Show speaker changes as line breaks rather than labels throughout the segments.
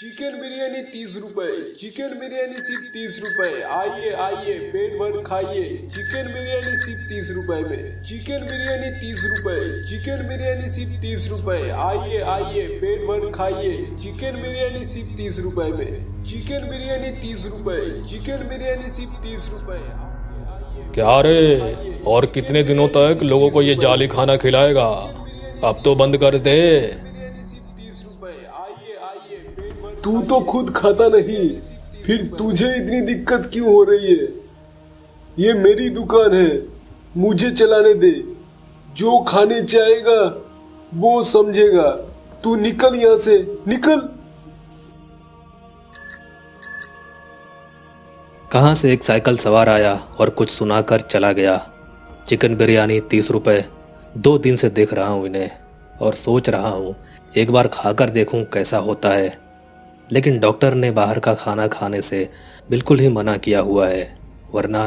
Chicken biryani 30 रुपए। Chicken biryani सिर्फ 30 रुपए। आइए आइए पेट भर खाइए। चिकन बिरयानी सिर्फ 30 रुपए में। चिकन बिरयानी 30 रुपए। चिकन बिरयानी सिर्फ 30 रुपए। आइए आइए पेट भर खाइए। चिकन बिरयानी सिर्फ 30 रुपए में। चिकन बिरयानी 30 रुपए। चिकन बिरयानी सिर्फ 30 रुपए।
क्या रे, और कितने दिनों तक लोगों को ये जाली खाना खिलाएगा? अब तो बंद कर दे।
तू तो खुद खाता नहीं, फिर तुझे इतनी दिक्कत क्यों हो रही है? ये मेरी दुकान है, मुझे चलाने दे। जो खाने चाहेगा वो समझेगा। तू निकल यहाँ से, निकल।
कहाँ से एक साइकिल सवार आया और कुछ सुनाकर चला गया। चिकन बिरयानी 30 रुपए। 2 दिन से देख रहा हूँ इन्हें और सोच रहा हूँ एक बार खाकर देखूँ कैसा होता है, लेकिन डॉक्टर ने बाहर का खाना खाने से बिल्कुल ही मना किया हुआ है, वरना।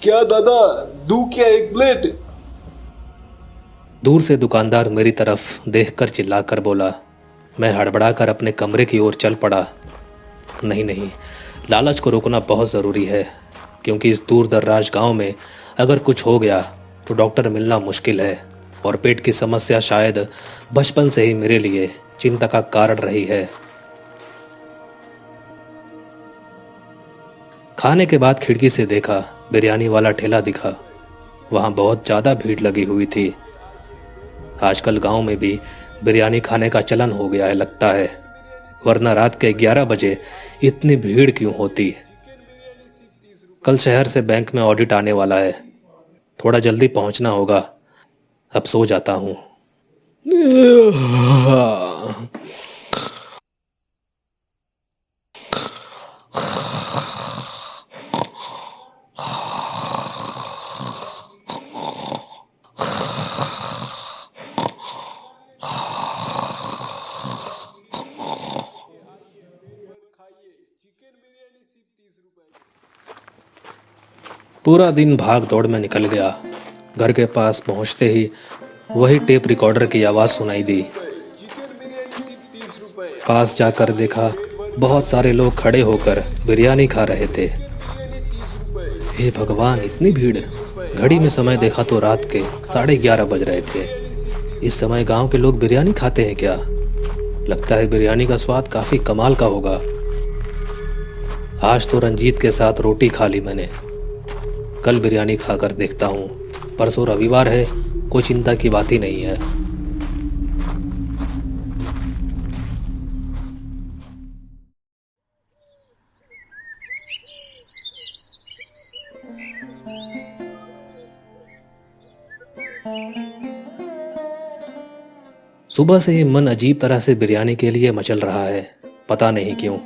क्या दादा, दूं क्या एक प्लेट?
दूर से दुकानदार मेरी तरफ देखकर चिल्लाकर बोला। मैं हड़बड़ाकर अपने कमरे की ओर चल पड़ा। नहीं नहीं, लालच को रोकना बहुत ज़रूरी है, क्योंकि इस दूर दराज गांव में अगर कुछ हो गया तो डॉक्टर मिलना मुश्किल है, और पेट की समस्या शायद बचपन से ही मेरे लिए चिंता का कारण रही है। खाने के बाद खिड़की से देखा, बिरयानी वाला ठेला दिखा। वहाँ बहुत ज़्यादा भीड़ लगी हुई थी। आजकल गांव में भी बिरयानी खाने का चलन हो गया है लगता है, वरना रात के 11 बजे इतनी भीड़ क्यों होती? कल शहर से बैंक में ऑडिट आने वाला है, थोड़ा जल्दी पहुंचना होगा। अब सो जाता हूँ। पूरा दिन भाग दौड़ में निकल गया। घर के पास पहुंचते ही वही टेप रिकॉर्डर की आवाज़ सुनाई दी। पास जाकर देखा, बहुत सारे लोग खड़े होकर बिरयानी खा रहे थे। हे भगवान, इतनी भीड़! घड़ी में समय देखा तो रात के 11:30 बज रहे थे। इस समय गांव के लोग बिरयानी खाते हैं क्या? लगता है बिरयानी का स्वाद काफ़ी कमाल का होगा। आज तो रंजीत के साथ रोटी खा ली मैंने। कल बिरयानी खाकर देखता हूँ। परसों रविवार है, कोई चिंता की बात ही नहीं है। सुबह से ही मन अजीब तरह से बिरयानी के लिए मचल रहा है, पता नहीं क्यों।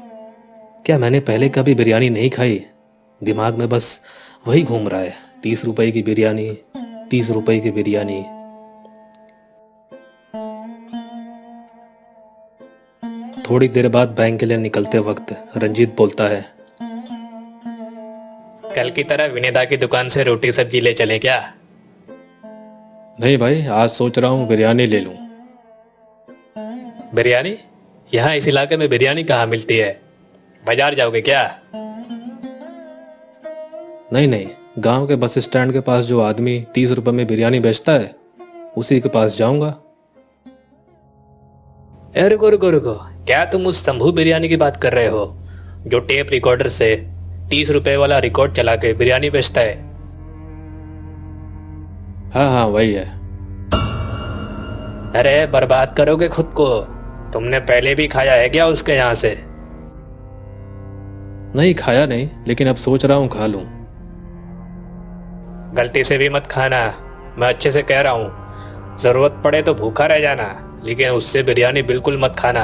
क्या मैंने पहले कभी बिरयानी नहीं खाई? दिमाग में बस वही घूम रहा है, 30 रुपए की बिरयानी, 30 रुपए की बिरयानी। थोड़ी देर बाद बैंक के लिए निकलते वक्त रंजीत बोलता है,
कल की तरह विनेदा की दुकान से रोटी सब्जी ले चले क्या?
नहीं भाई, आज सोच रहा हूँ बिरयानी ले लूँ।
बिरयानी? यहाँ इस इलाके में बिरयानी कहाँ मिलती है? बाजार जाओगे क्या?
नहीं नहीं, गांव के बस स्टैंड के पास जो आदमी 30 रुपए में बिरयानी बेचता है, उसी के पास जाऊंगा।
रुको रुको रुको, क्या तुम उस शंभू बिरयानी की बात कर रहे हो जो टेप रिकॉर्डर से 30 रुपए वाला रिकॉर्ड चला के बिरयानी बेचता है?
हाँ हाँ, वही है।
अरे बर्बाद करोगे खुद को। तुमने पहले भी खाया है क्या उसके यहाँ से?
नहीं, खाया नहीं, लेकिन अब सोच रहा हूँ खा लूँ।
गलती से भी मत खाना, मैं अच्छे से कह रहा हूँ। जरूरत पड़े तो भूखा रह जाना, लेकिन उससे बिरयानी बिल्कुल मत खाना।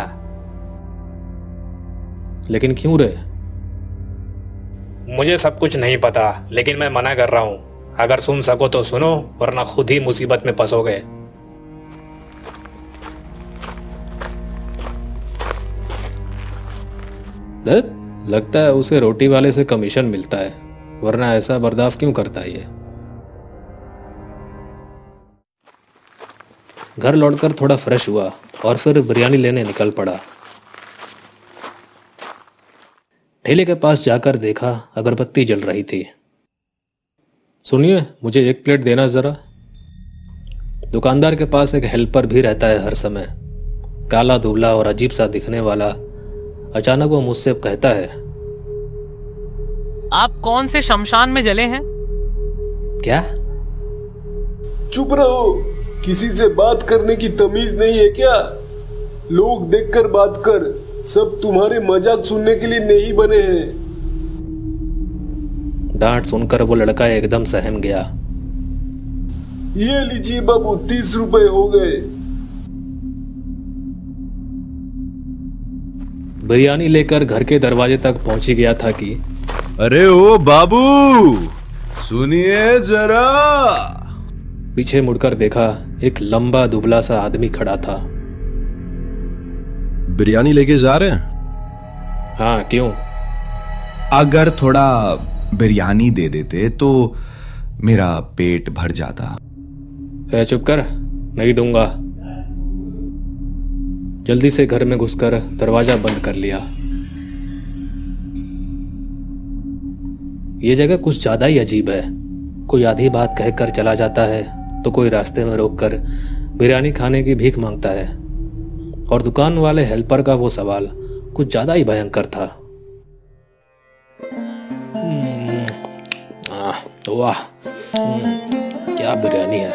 लेकिन क्यों रे?
मुझे सब कुछ नहीं पता, लेकिन मैं मना कर रहा हूँ। अगर सुन सको तो सुनो, वरना खुद ही मुसीबत में फंसोगे।
लगता है उसे रोटी वाले से कमीशन मिलता है, वरना ऐसा बर्दाश्त क्यों करता है ये? घर लौटकर थोड़ा फ्रेश हुआ और फिर बिरयानी लेने निकल पड़ा। ठेले के पास जाकर देखा अगरबत्ती जल रही थी। सुनिए, मुझे 1 प्लेट देना ज़रा। दुकानदार के पास एक हेल्पर भी रहता है हर समय, काला दुबला और अजीब सा दिखने वाला। अचानक वो मुझसे कहता है,
आप कौन से शमशान में जले हैं?
क्या?
चुप रहो, किसी से बात करने की तमीज नहीं है क्या? लोग देखकर बात कर, सब तुम्हारे मजाक सुनने के लिए नहीं बने हैं।
डांट सुनकर वो लड़का एकदम सहम गया।
ये लीजिए बाबू, 30 रुपए हो गए।
बिरयानी लेकर घर के दरवाजे तक पहुंची गया था कि
अरे ओ बाबू, सुनिए जरा।
पीछे मुड़कर देखा, एक लंबा दुबला सा आदमी खड़ा था।
बिरयानी लेके जा रहे हैं?
हाँ, क्यों?
अगर थोड़ा बिरयानी दे देते तो मेरा पेट भर जाता।
चुप कर, नहीं दूंगा। जल्दी से घर में घुसकर दरवाजा बंद कर लिया। ये जगह कुछ ज्यादा ही अजीब है। कोई आधी बात कहकर चला जाता है तो कोई रास्ते में रोककर बिरयानी खाने की भीख मांगता है, और दुकान वाले हेल्पर का वो सवाल कुछ ज्यादा ही भयंकर था। वाह, क्या बिरयानी है।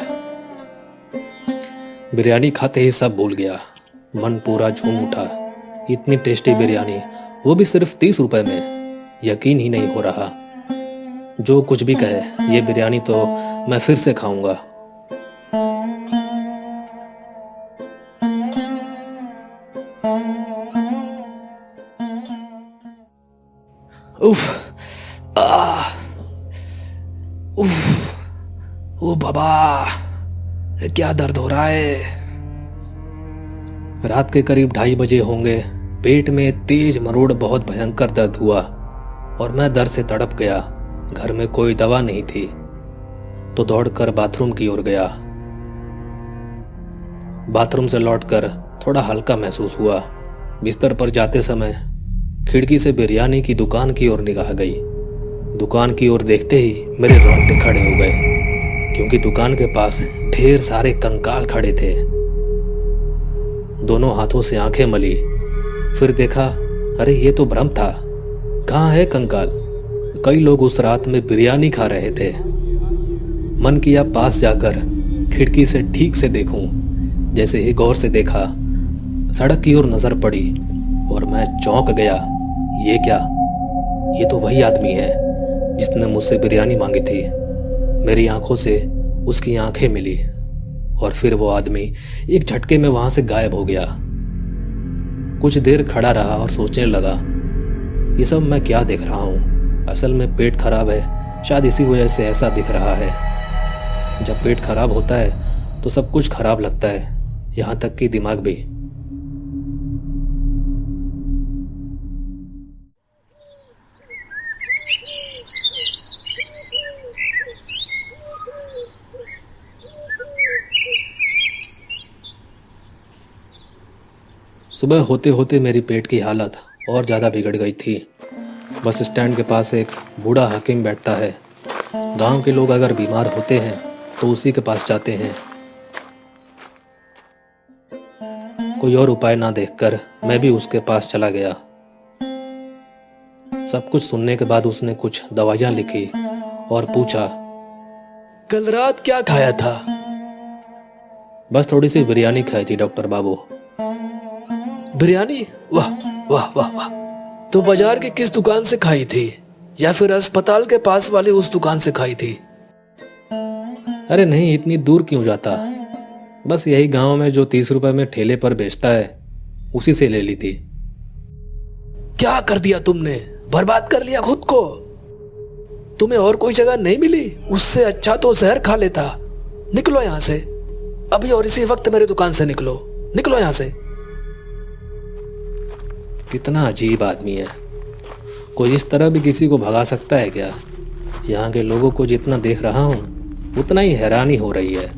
बिरयानी खाते ही सब भूल गया, मन पूरा झूम उठा। इतनी टेस्टी बिरयानी, वो भी सिर्फ 30 रुपए में। यकीन ही नहीं हो रहा। जो कुछ भी कहे, ये बिरयानी तो मैं फिर से खाऊंगा। उफ, उफ, ओ बाबा, क्या दर्द हो रहा है। रात के करीब 2:30 बजे होंगे। पेट में तेज मरोड़, बहुत भयंकर दर्द हुआ और मैं दर्द से तड़प गया। घर में कोई दवा नहीं थी तो दौड़कर बाथरूम की ओर गया। बाथरूम से लौटकर थोड़ा हल्का महसूस हुआ। बिस्तर पर जाते समय खिड़की से बिरयानी की दुकान की ओर निगाह गई। दुकान की ओर देखते ही मेरे रोंगटे खड़े हो गए, क्योंकि दुकान के पास ढेर सारे कंकाल खड़े थे। दोनों हाथों से आंखें मली, फिर देखा, अरे ये तो भ्रम था। कहाँ है कंकाल? कई लोग उस रात में बिरयानी खा रहे थे। मन किया पास जाकर खिड़की से ठीक से देखूं। जैसे ही गौर से देखा, सड़क की ओर नजर पड़ी और मैं चौंक गया। ये क्या? ये तो वही आदमी है जिसने मुझसे बिरयानी मांगी थी। मेरी आंखों से उसकी आंखें मिली और फिर वो आदमी एक झटके में वहां से गायब हो गया। कुछ देर खड़ा रहा और सोचने लगा, ये सब मैं क्या देख रहा हूँ? असल में पेट खराब है, शायद इसी वजह से ऐसा दिख रहा है। जब पेट खराब होता है तो सब कुछ खराब लगता है, यहाँ तक कि दिमाग भी। सुबह होते होते मेरी पेट की हालत और ज़्यादा बिगड़ गई थी। बस स्टैंड के पास एक बूढ़ा हकीम बैठता है। गांव के लोग अगर बीमार होते हैं तो उसी के पास जाते हैं। कोई और उपाय ना देखकर मैं भी उसके पास चला गया। सब कुछ सुनने के बाद उसने कुछ दवाइयाँ लिखी और पूछा, कल रात क्या खाया था? बस थोड़ी सी बिरयानी खाई थी डॉक्टर बाबू। बिरयानी? वाह वाह वाह वाह। तो बाजार की किस दुकान से खाई थी, या फिर अस्पताल के पास वाले उस दुकान से खाई थी? अरे नहीं, इतनी दूर क्यों जाता? बस यही गांव में जो 30 रुपए में ठेले पर बेचता है, उसी से ले ली थी। क्या कर दिया तुमने? बर्बाद कर लिया खुद को। तुम्हें और कोई जगह नहीं मिली? उससे अच्छा तो जहर खा लेता। निकलो यहां से अभी, और इसी वक्त मेरे दुकान से निकलो, निकलो यहां से। कितना अजीब आदमी है। कोई इस तरह भी किसी को भगा सकता है क्या? यहाँ के लोगों को जितना देख रहा हूँ उतना ही हैरानी हो रही है,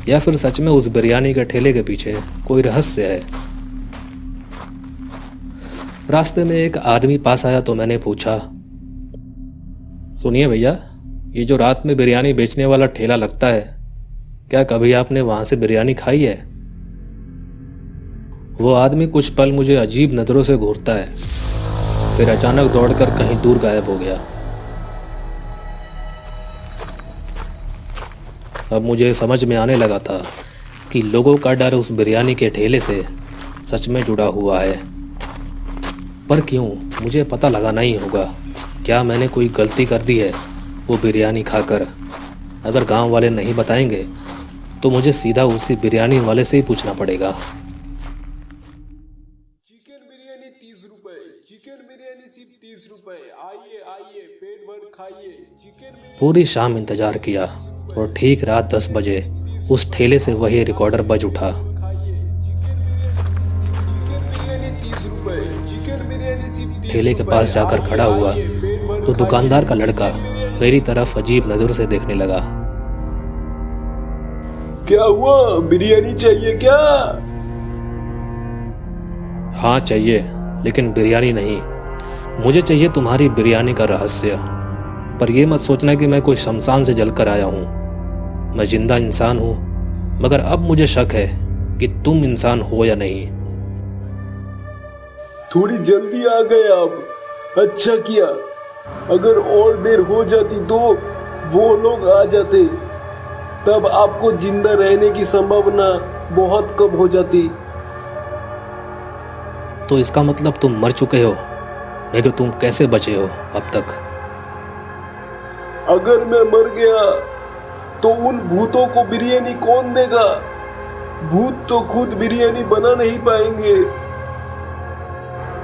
या फिर सच में उस बिरयानी के ठेले के पीछे कोई रहस्य है। रास्ते में एक आदमी पास आया तो मैंने पूछा, सुनिए भैया, ये जो रात में बिरयानी बेचने वाला ठेला लगता है, क्या कभी आपने वहां से बिरयानी खाई है? वो आदमी कुछ पल मुझे अजीब नजरों से घूरता है, फिर अचानक दौड़कर कहीं दूर गायब हो गया। अब मुझे समझ में आने लगा था कि लोगों का डर उस बिरयानी के ठेले से सच में जुड़ा हुआ है। पर क्यों, मुझे पता लगाना ही होगा। क्या मैंने कोई गलती कर दी है वो बिरयानी खाकर? अगर गांव वाले नहीं बताएंगे तो मुझे सीधा उसी बिरयानी वाले से ही पूछना पड़ेगा।
चिकन बिरयानी 30 रुपए, चिकन बिरयानी सिर्फ 30 रुपए। आइए आइए, पेट भर खाइए। चिकन बिरयानी
पूरी शाम इंतजार किया और ठीक रात 10 बजे उस ठेले से वही रिकॉर्डर बज उठा।
खाइए। चिकन बिरयानी 30 रुपए, चिकन बिरयानी सिर्फ 30
ठेले के पास जाकर खड़ा हुआ तो दुकानदार का लड़का मेरी तरफ अजीब नजरों से देखने लगा।
क्या हुआ, बिरयानी चाहिए क्या?
हाँ चाहिए, लेकिन बिरयानी नहीं। मुझे चाहिए तुम्हारी बिरयानी का रहस्य। पर यह मत सोचना कि मैं कोई शमशान से जलकर आया हूँ। मैं जिंदा इंसान हूँ, मगर अब मुझे शक है कि तुम इंसान हो या नहीं।
थोड़ी जल्दी आ गए आप, अच्छा किया। अगर और देर हो जाती तो वो लोग आ जाते, तब आपको जिंदा रहने की संभावना बहुत कम हो जाती।
तो इसका मतलब तुम मर चुके हो, नहीं तो तुम कैसे बचे हो अब तक?
अगर मैं मर गया तो उन भूतों को बिरयानी कौन देगा? भूत तो खुद बिरयानी बना नहीं पाएंगे।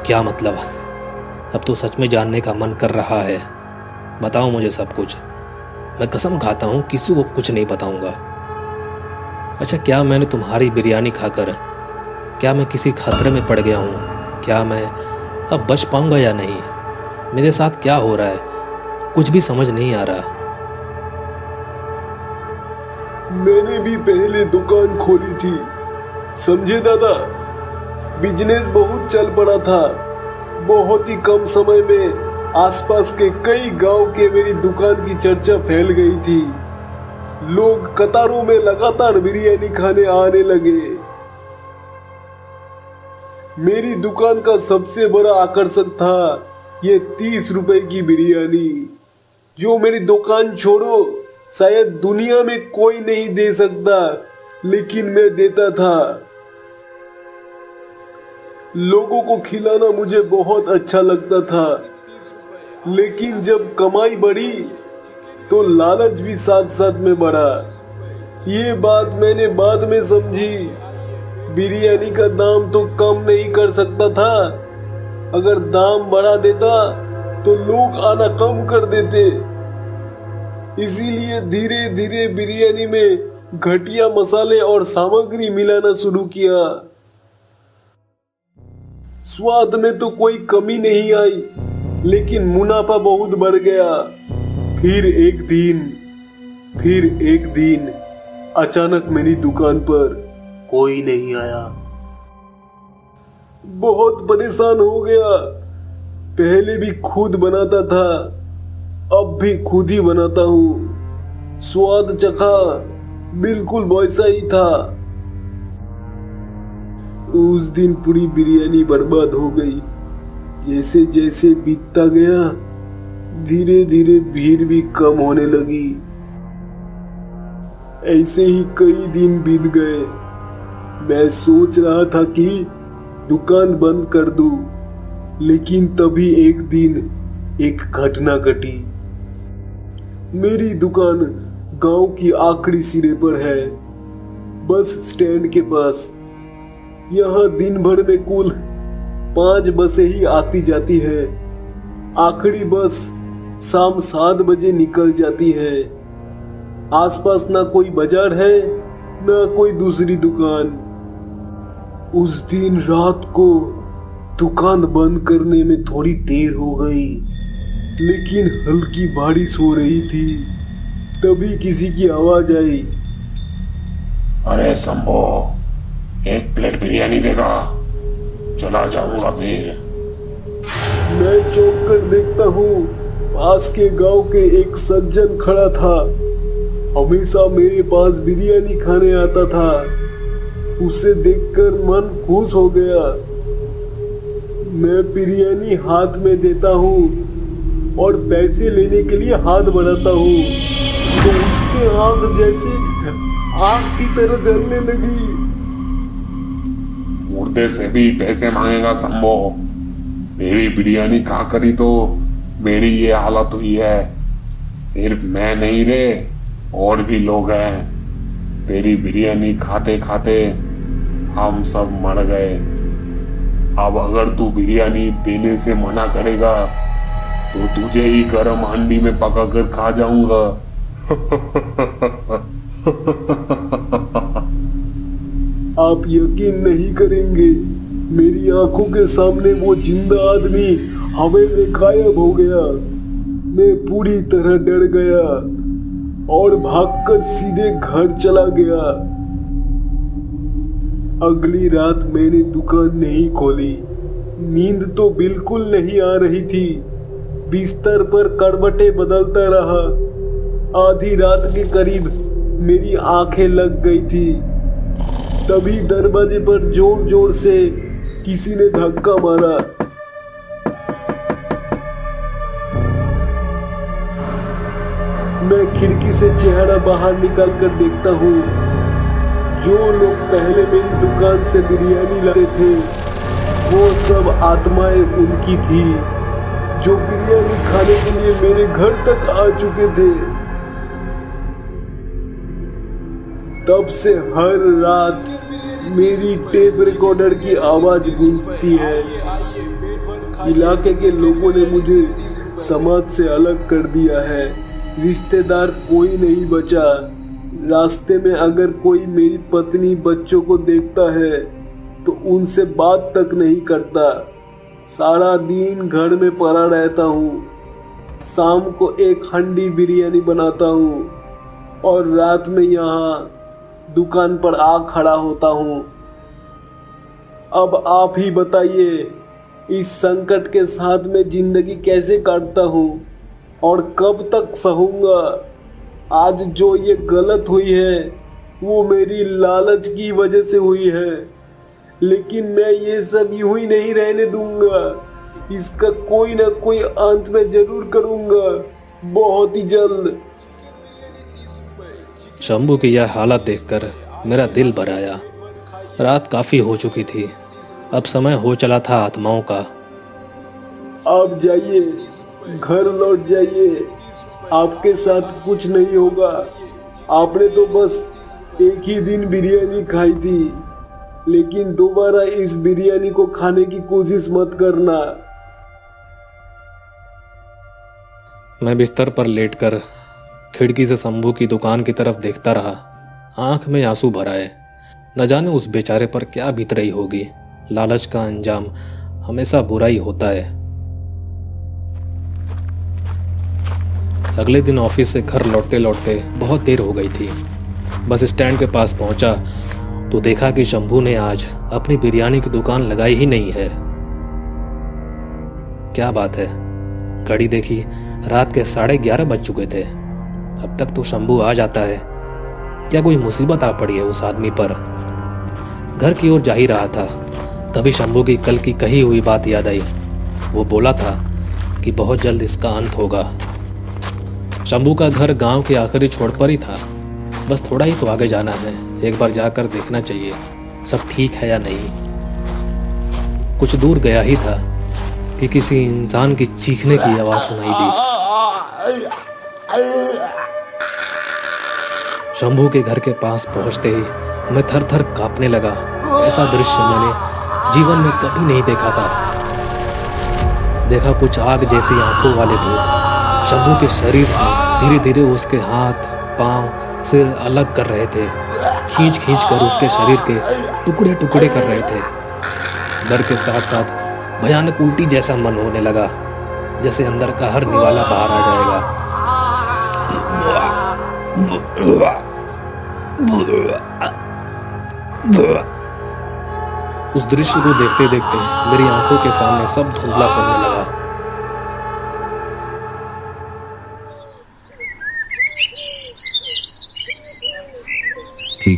क्या मतलब? अब तो सच में जानने का मन कर रहा है। बताओ मुझे सब कुछ। मैं कसम खाता हूँ किसी को कुछ नहीं बताऊंगा। अच्छा, क्या मैंने तुम्हारी बिरयानी खाकर, क्या मैं किसी खतरे में पड़ गया हूँ? क्या मैं अब बच पाऊंगा या नहीं? मेरे साथ क्या हो रहा है, कुछ भी समझ नहीं आ रहा।
मैंने भी पहले दुकान खोली थी, समझे दादा। बिजनेस बहुत चल पड़ा था। बहुत ही कम समय में आसपास के कई गांव के मेरी दुकान की चर्चा फैल गई थी। लोग कतारों में लगातार बिरयानी खाने आने लगे। मेरी दुकान का सबसे बड़ा आकर्षक था ये 30 रुपए की बिरयानी, जो मेरी दुकान छोड़ो शायद दुनिया में कोई नहीं दे सकता, लेकिन मैं देता था। लोगों को खिलाना मुझे बहुत अच्छा लगता था, लेकिन जब कमाई बढ़ी तो लालच भी साथ साथ में बढ़ा। ये बात मैंने बाद में समझी। बिरयानी का दाम तो कम नहीं कर सकता था। अगर दाम बढ़ा देता तो लोग आना कम कर देते। इसीलिए धीरे धीरे बिरयानी में घटिया मसाले और सामग्री मिलाना शुरू किया। स्वाद में तो कोई कमी नहीं आई, लेकिन मुनाफा बहुत बढ़ गया। फिर एक दिन अचानक मेरी दुकान पर कोई नहीं आया। बहुत परेशान हो गया। पहले भी खुद बनाता था, अब भी खुद ही बनाता हूँ। स्वाद चखा, बिल्कुल वैसा ही था। उस दिन पूरी बिरयानी बर्बाद हो गई। जैसे जैसे बीतता गया, धीरे धीरे भीड़ भी कम होने लगी। ऐसे ही कई दिन बीत गए। मैं सोच रहा था कि दुकान बंद कर दूं, लेकिन तभी एक दिन एक घटना घटी। मेरी दुकान गांव की आखिरी सिरे पर है, बस स्टैंड के पास। यहाँ दिन भर में कुल 5 बसें ही आती जाती है। आखिरी बस शाम 7 बजे निकल जाती है। आसपास ना कोई बाजार है, ना कोई दूसरी दुकान। उस दिन रात को दुकान बंद करने में थोड़ी देर हो गई, लेकिन हल्की बारिश हो रही थी। तभी किसी की आवाज आई,
अरे शंभो, 1 प्लेट बिरयानी देगा? चला जाऊंगा फिर।
मैं चौंक कर देखता हूँ, पास के गांव के एक सज्जन खड़ा था। हमेशा मेरे पास बिरयानी खाने आता था। उसे देखकर मन खुश हो गया। मैं बिरयानी हाथ में देता हूँ और पैसे लेने के लिए हाथ बढ़ाता हूँ तो उसके आंख जैसे आग की तरह जलने लगी।
मुर्दे से भी पैसे मांगेगा शंभो। मेरी बिरयानी खा कर ही तो मेरी ये हालत हुई है। सिर्फ मैं नहीं रे, और भी लोग हैं। तेरी बिरयानी खाते खाते हम सब मर गए। अब अगर तू बिरयानी देने से मना करेगा तो तुझे ही गर्म हांडी में पका कर खा जाऊंगा।
आप यकीन नहीं करेंगे, मेरी आंखों के सामने वो जिंदा आदमी हवा में गायब हो गया। मैं पूरी तरह डर गया और भागकर सीधे घर चला गया। अगली रात मैंने दुकान नहीं खोली। नींद तो बिल्कुल नहीं आ रही थी। बिस्तर पर करवटें बदलता रहा। आधी रात के करीब मेरी आंखें लग गई थी। तभी दरवाजे पर जोर जोर से किसी ने धक्का मारा। मैं खिड़की से चेहरा बाहर निकाल कर देखता हूँ। जो लोग पहले मेरी दुकान से बिरयानी लाते थे वो सब आत्माएं उनकी थी जो बिरयानी खाने के लिए मेरे घर तक आ चुके थे। तब से हर रात मेरी टेप रिकॉर्डर की आवाज गूंजती है। इलाके के लोगों ने मुझे समाज से अलग कर दिया है। रिश्तेदार कोई नहीं बचा। रास्ते में अगर कोई मेरी पत्नी बच्चों को देखता है तो उनसे बात तक नहीं करता। सारा दिन घर में पड़ा रहता हूँ। शाम को एक हांडी बिरयानी बनाता हूँ और रात में यहाँ दुकान पर आ खड़ा होता हूँ। अब आप ही बताइए, इस संकट के साथ मैं जिंदगी कैसे काटता हूँ और कब तक सहूंगा। आज जो ये गलत हुई है वो मेरी लालच की वजह से हुई है, लेकिन मैं ये सब यूं ही नहीं रहने दूंगा। इसका कोई ना कोई अंत मैं जरूर करूंगा, बहुत ही जल्द।
शंभू की यह हालत देखकर मेरा दिल भर आया। रात काफी हो चुकी थी। अब समय हो चला था आत्माओं का।
आप जाइए, घर लौट जाइए। आपके साथ कुछ नहीं होगा। आपने तो बस एक ही दिन बिरयानी खाई थी, लेकिन दोबारा इस बिरयानी को खाने की कोशिश मत करना।
मैं बिस्तर पर लेटकर खिड़की से शंभू की दुकान की तरफ देखता रहा। आंख में आंसू भर आए। न जाने उस बेचारे पर क्या बीत रही होगी। लालच का अंजाम हमेशा बुरा ही होता है। अगले दिन ऑफिस से घर लौटते लौटते बहुत देर हो गई थी। बस स्टैंड के पास पहुंचा तो देखा कि शंभू ने आज अपनी बिरयानी की दुकान लगाई ही नहीं है। क्या बात है, घड़ी देखी, रात के 11:30 बज चुके थे। अब तक तो शंभू आ जाता है। क्या कोई मुसीबत आ पड़ी है उस आदमी पर? घर की ओर जा ही रहा था, तभी शंभू की कल की कही हुई बात याद आई। वो बोला था कि बहुत जल्द इसका अंत होगा। शंभू का घर गांव के आखिरी छोर पर ही था। बस थोड़ा ही तो आगे जाना है। एक बार जाकर देखना चाहिए सब ठीक है या नहीं। कुछ दूर गया ही था कि किसी इंसान की चीखने की आवाज सुनाई दी। शंभू के घर के पास पहुंचते ही मैं थर थर कांपने लगा। ऐसा दृश्य मैंने जीवन में कभी नहीं देखा था। देखा कुछ आग जैसी आंखों वाले भूत शंभू के शरीर से धीरे धीरे उसके हाथ, पांव, सिर अलग कर रहे थे। खींच खींच कर उसके शरीर के टुकड़े टुकड़े कर रहे थे। डर के साथ साथ भयानक उल्टी जैसा मन होने लगा, जैसे अंदर का हर निवाला बाहर आ जाएगा। उस दृश्य को देखते देखते मेरी आंखों के सामने सब धुंधला पड़ने लगा।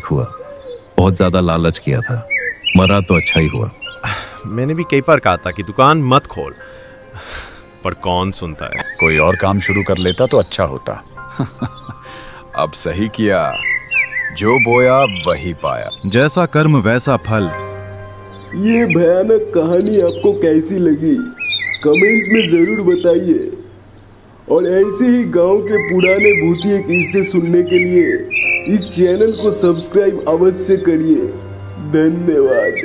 ठीक हुआ, बहुत ज्यादा लालच किया था, मरा तो अच्छा ही हुआ।
मैंने भी कई बार कहा था कि दुकान मत खोल, पर कौन सुनता है।
कोई और काम शुरू कर लेता तो अच्छा होता। अब सही किया, जो बोया वही पाया।
जैसा कर्म वैसा फल।
ये भयानक कहानी आपको कैसी लगी कमेंट्स में जरूर बताइए, और ऐसे ही गांव के पुराने भूतिए किस्से सुनने के लिए इस चैनल को सब्सक्राइब अवश्य करिए। धन्यवाद।